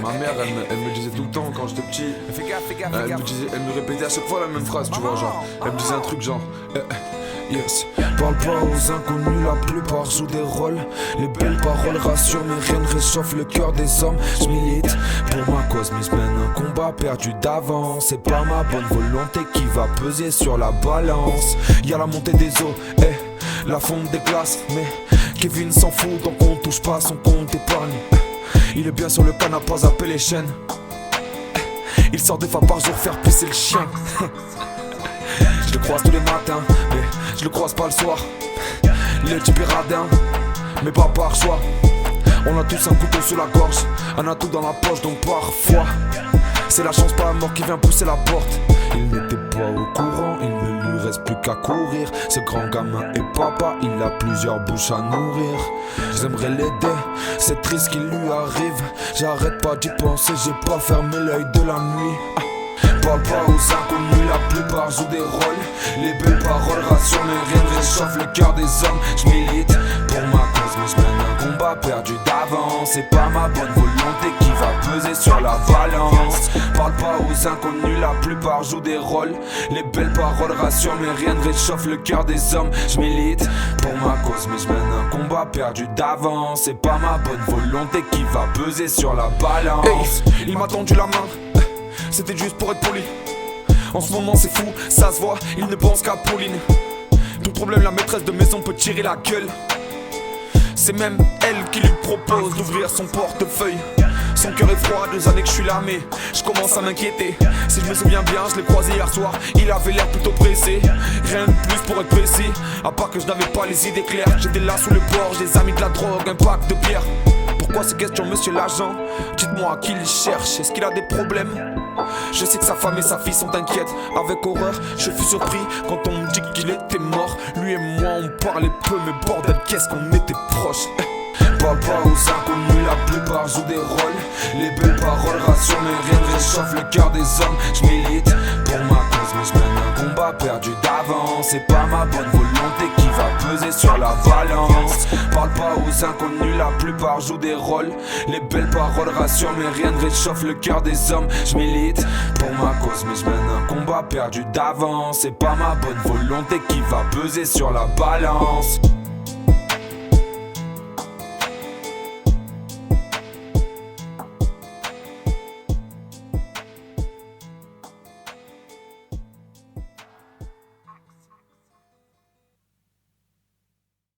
Ma mère, elle me disait tout le temps quand j'étais petit. Elle me répétait à chaque fois la même phrase, tu vois, genre. Elle me disait un truc genre. Yes. Parle pas aux inconnus, la plupart jouent des rôles. Les belles paroles rassurent, mais rien ne réchauffe le cœur des hommes. Je milite pour ma cause, mais je mène un combat perdu d'avance. C'est pas ma bonne volonté qui va peser sur la balance. Y'a la montée des eaux, la fonte des glaces. Mais Kevin s'en fout tant qu'on touche pas son compte épargne. Il est bien sur le canapé, pas zapper les chaînes. Il sort 2 fois par jour faire pisser le chien. Je le croise tous les matins, mais je le croise pas le soir. Le type est radin, mais pas par choix. On a tous un couteau sur la gorge, un atout dans la poche, donc parfois c'est la chance, pas la mort qui vient pousser la porte. Il n'était pas au courant, il ne lui reste plus qu'à courir. Ce grand gamin est papa, il a plusieurs bouches à nourrir. J'aimerais l'aider, c'est triste qu'il lui arrive. J'arrête pas d'y penser, j'ai pas fermé l'œil de la nuit. Parle pas aux inconnus, la plupart jouent des rôles. Les belles paroles rassurent, mais rien ne réchauffe le cœur des hommes. Je milite pour ma cause, mais je mène un combat perdu d'avance. C'est pas ma bonne volonté qui va peser sur la balance. Parle pas aux inconnus, la plupart jouent des rôles. Les belles paroles rassurent, mais rien ne réchauffe le cœur des hommes. Je milite pour ma cause, mais je mène un combat perdu d'avance. C'est pas ma bonne volonté qui va peser sur la balance. Hey, il m'a tendu la main, c'était juste pour être poli. En ce moment c'est fou, ça se voit, il ne pense qu'à Pauline. Tout problème, la maîtresse de maison peut tirer la gueule. C'est même elle qui lui propose d'ouvrir son portefeuille. Son cœur est froid, 2 années que je suis là, mais je commence à m'inquiéter. Si je me souviens bien, je l'ai croisé hier soir, il avait l'air plutôt pressé. Rien de plus pour être précis, à part que je n'avais pas les idées claires. J'étais là sous le bord, des amis de la drogue, un pack de bière. Pourquoi ces questions, monsieur l'agent? Dites-moi à qui il cherche, est-ce qu'il a des problèmes? Je sais que sa femme et sa fille sont inquiètes. Avec horreur, je fus surpris quand on me dit qu'il était mort. Lui et moi on parlait peu, mais bordel qu'est-ce qu'on était proches. Parle pas aux inconnus, la plupart jouent des rôles. Les belles paroles rassurent, mais rien ne réchauffe le cœur des hommes. Je milite pour ma cause, mais je mène un combat perdu d'avance. C'est pas ma bonne volonté qui va peser sur la balance. Parle pas aux inconnus, la plupart jouent des rôles. Les belles paroles rassurent, mais rien ne réchauffe le cœur des hommes. Je milite pour ma cause, mais je mène un combat perdu d'avance. C'est pas ma bonne volonté qui va peser sur la balance.